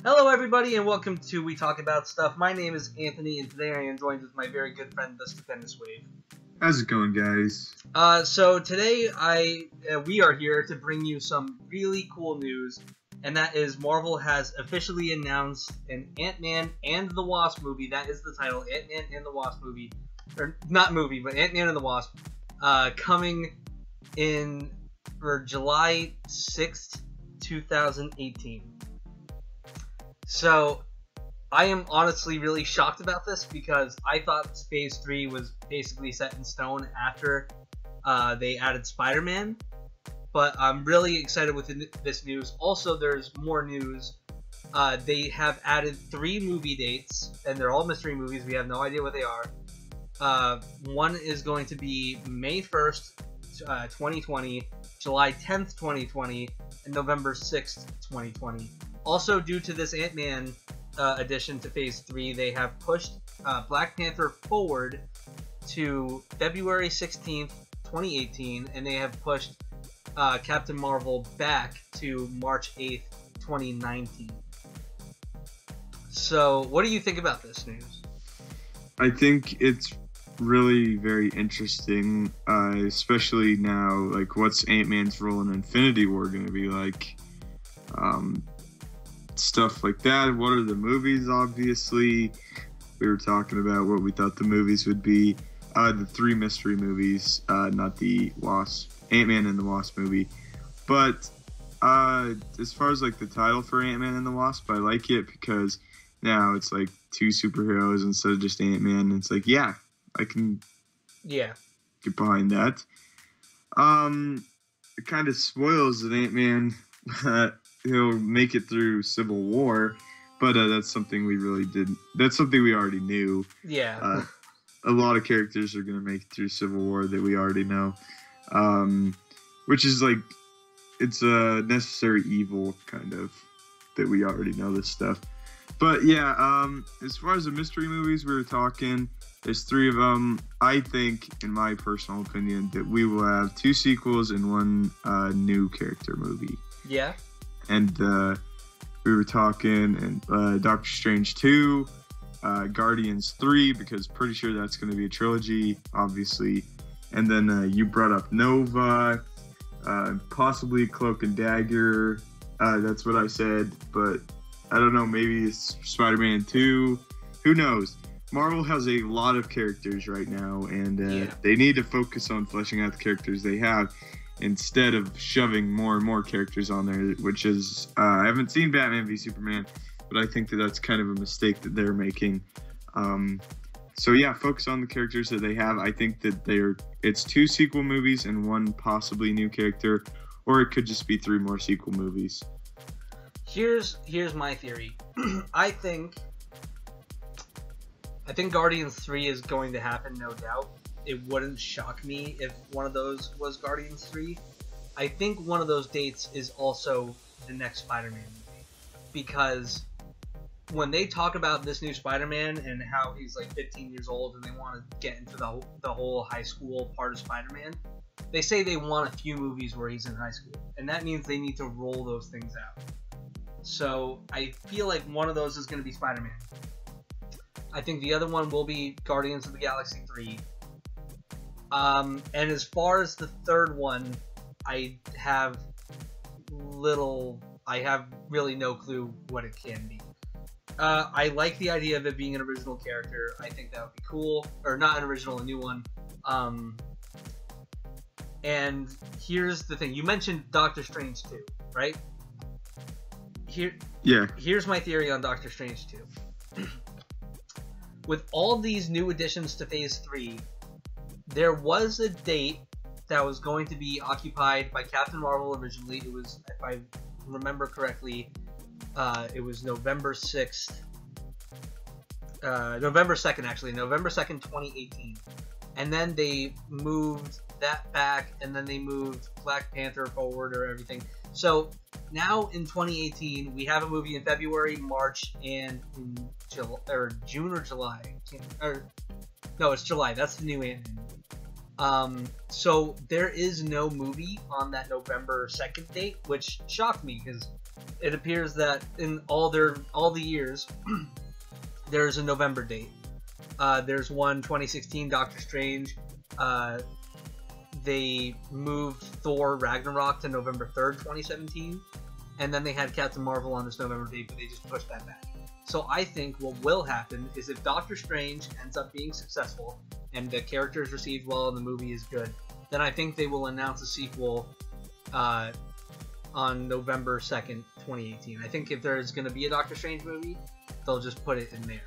Hello everybody and welcome to We Talk About Stuff. My name is Anthony and today I am joined with my very good friend, the Stupendous Wave. How's it going, guys? So today we are here to bring you some really cool news, and that is Marvel has officially announced an Ant-Man and the Wasp movie. That is the title, Ant-Man and the Wasp movie. Or not movie, but Ant-Man and the Wasp, coming in for July 6th, 2018. So, I am honestly really shocked about this because I thought Phase 3 was basically set in stone after they added Spider-Man. But I'm really excited with this news. Also, there's more news. They have added 3 movie dates, and they're all mystery movies. We have no idea what they are. One is going to be May 1st, 2020, July 10th, 2020, and November 6th, 2020. Also, due to this Ant-Man addition to Phase 3, they have pushed Black Panther forward to February 16th, 2018, and they have pushed Captain Marvel back to March 8th, 2019. So, what do you think about this news? I think it's really very interesting, especially now, like, what's Ant-Man's role in Infinity War going to be like? Stuff like that. What are the movies? Obviously, we were talking about what we thought the movies would be. The 3 mystery movies, not the Wasp, Ant-Man and the Wasp movie. But as far as like the title for Ant-Man and the Wasp, I like it because now it's like 2 superheroes instead of just Ant-Man. And it's like, yeah, I can get behind that. It kind of spoils that Ant-Man he'll make it through Civil War, but that's something we really didn't. That's something we already knew. Yeah. A lot of characters are going to make it through Civil War that we already know, which is like, it's a necessary evil kind of, that we already know this stuff. But yeah, as far as the mystery movies we were talking, there's 3 of them. I think, in my personal opinion, that we will have 2 sequels and 1 new character movie. Yeah. And we were talking, and Doctor Strange 2, Guardians 3, because pretty sure that's going to be a trilogy, obviously. And then you brought up Nova, possibly Cloak and Dagger. That's what I said, but I don't know, maybe it's Spider-Man 2. Who knows? Marvel has a lot of characters right now, and they need to focus on fleshing out the characters they have, instead of shoving more and more characters on there, which is, I haven't seen Batman v Superman, but I think that that's kind of a mistake that they're making. So yeah, focus on the characters that they have. I think that it's 2 sequel movies and 1 possibly new character, or it could just be 3 more sequel movies. Here's my theory. I think Guardians 3 is going to happen, no doubt. It wouldn't shock me if one of those was Guardians 3. I think one of those dates is also the next Spider-Man movie. Because when they talk about this new Spider-Man and how he's like 15 years old and they want to get into the whole high school part of Spider-Man, they say they want a few movies where he's in high school. And that means they need to roll those things out. So I feel like one of those is going to be Spider-Man. I think the other one will be Guardians of the Galaxy 3. And as far as the 3rd one, I have really no clue what it can be. I like the idea of it being an original character. I think that would be cool. Or not an original, a new one. And here's the thing. You mentioned Doctor Strange 2, right? Here's my theory on Doctor Strange 2. With all these new additions to Phase 3, there was a date that was going to be occupied by Captain Marvel originally. It was, if I remember correctly, it was November 6th. November 2nd, actually. November 2nd, 2018. And then they moved that back, and then they moved Black Panther forward or everything. So now in 2018, we have a movie in February, March, and in June or July. No, it's July. That's the new Ant-Man movie. So there is no movie on that November 2nd date, which shocked me because it appears that in all the years, there's a November date. There's one 2016 Doctor Strange. They moved Thor Ragnarok to November 3rd, 2017, and then they had Captain Marvel on this November date, but they just pushed that back. So I think what will happen is if Doctor Strange ends up being successful and the character is received well and the movie is good, then I think they will announce a sequel on November 2nd, 2018. I think if there's going to be a Doctor Strange movie, they'll just put it in there.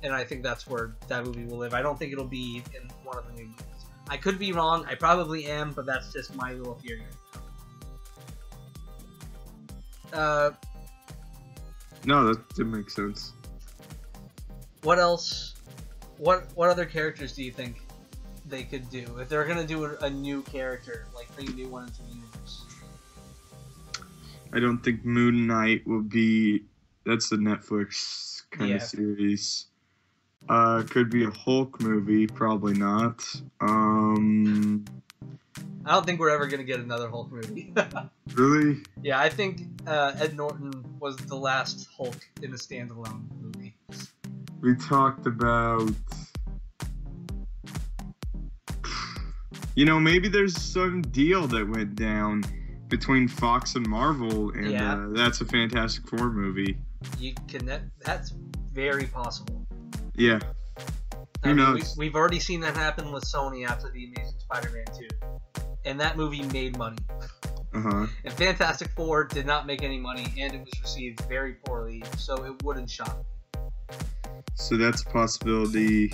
And I think that's where that movie will live. I don't think it'll be in one of the new movies. I could be wrong. I probably am, but that's just my little theory right now. No, that makes sense. What else? What other characters do you think they could do if they're gonna do a new character, like bring a new one into the universe? I don't think Moon Knight will be. That's a Netflix kind of series. Could be a Hulk movie, probably not. I don't think we're ever gonna get another Hulk movie. Really? Yeah, I think Ed Norton was the last Hulk in a standalone movie. We talked about, maybe there's some deal that went down between Fox and Marvel, and that's a Fantastic Four movie. That's very possible. Yeah. Who knows? We've already seen that happen with Sony after The Amazing Spider-Man 2. And that movie made money. Uh-huh. And Fantastic Four did not make any money, and it was received very poorly, so it wouldn't shock me. So that's a possibility.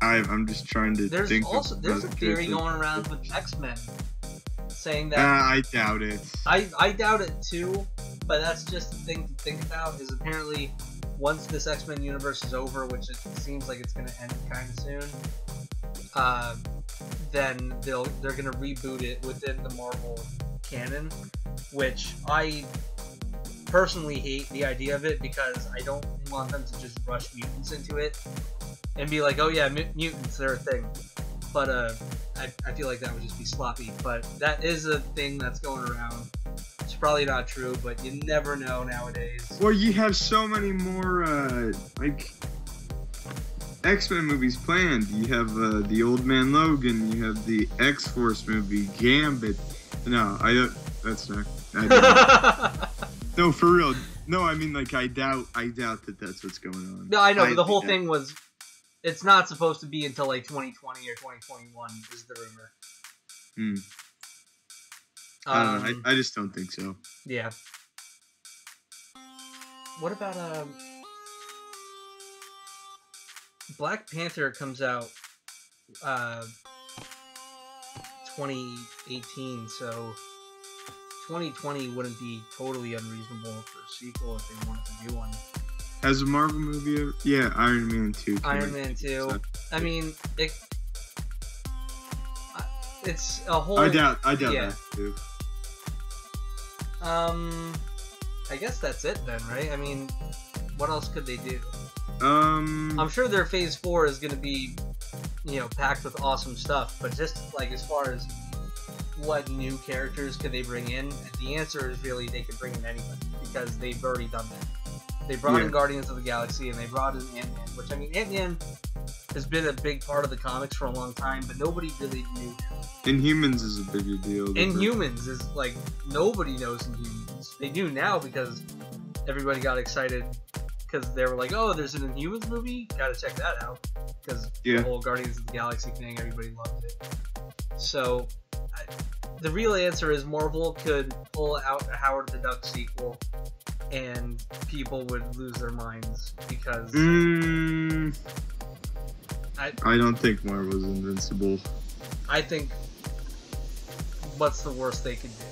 I'm just trying to think. There's a theory going around with XMen saying that. I doubt it. I doubt it too, but that's just the thing to think about. Is apparently once this X-Men universe is over, which it seems like it's going to end kind of soon, then they're going to reboot it within the Marvel canon, which I personally hate the idea of it because I don't want them to just rush mutants into it and be like, oh yeah, mutants, they're a thing. But I feel like that would just be sloppy. But that is a thing that's going around. It's probably not true, but you never know nowadays. Well, you have so many more X-Men movies planned. You have the Old Man Logan. You have the X-Force movie, Gambit. No, that's not. No, for real. No, I mean, I doubt that that's what's going on. No, I know, but the whole thing was, it's not supposed to be until 2020 or 2021 is the rumor. I don't know. I just don't think so. Yeah. What about Black Panther comes out 2018, so 2020 wouldn't be totally unreasonable for a sequel if they wanted to do one. Has a Marvel movie ever? Yeah, Iron Man 2. Iron Man 2. I mean, it's a whole... I doubt that too. I guess that's it then, right? I mean, what else could they do? I'm sure their Phase 4 is going to be, packed with awesome stuff, but just, as far as what new characters could they bring in, the answer is really they could bring in anyone, because they've already done that. They brought in Guardians of the Galaxy, and they brought in Ant-Man, which, Ant-Man has been a big part of the comics for a long time, but nobody really knew him. Inhumans is a bigger deal. Inhumans is, nobody knows Inhumans. They do now because everybody got excited because they were like, oh, there's an Inhumans movie? Gotta check that out. Because the whole Guardians of the Galaxy thing, everybody loved it. So, the real answer is Marvel could pull out a Howard the Duck sequel and people would lose their minds because... I don't think Marvel's invincible. I think... What's the worst they could do?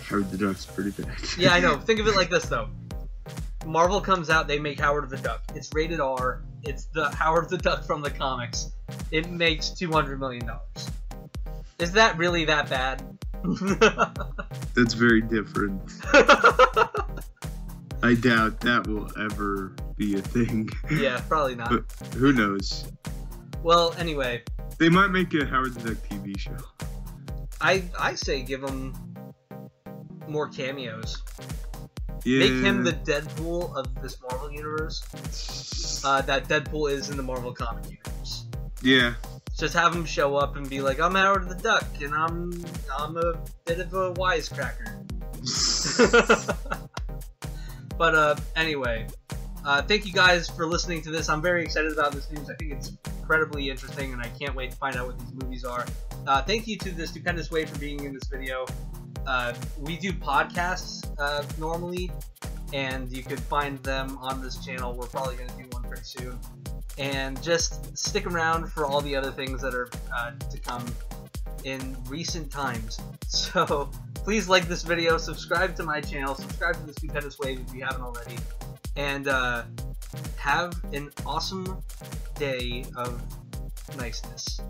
Howard the Duck's pretty bad. Yeah, I know. Think of it like this, though. Marvel comes out, they make Howard the Duck. It's rated R. It's the Howard the Duck from the comics. It makes $200 million. Is that really that bad? That's very different. I doubt that will ever be a thing. Yeah, probably not. But who knows? Well, anyway. They might make a Howard the Duck TV show. I say give him more cameos. Yeah. Make him the Deadpool of this Marvel universe. That Deadpool is in the Marvel comic universe. Yeah. Just have him show up and be like, I'm Howard the Duck, and I'm a bit of a wisecracker. But anyway, thank you guys for listening to this. I'm very excited about this news. I think it's incredibly interesting, and I can't wait to find out what these movies are. Thank you to the Stupendous Way for being in this video. We do podcasts normally, and you can find them on this channel. We're probably going to do one pretty soon. And just stick around for all the other things that are to come in recent times. So please like this video, subscribe to my channel, subscribe to the Stupendous Way if you haven't already, and have an awesome day of niceness.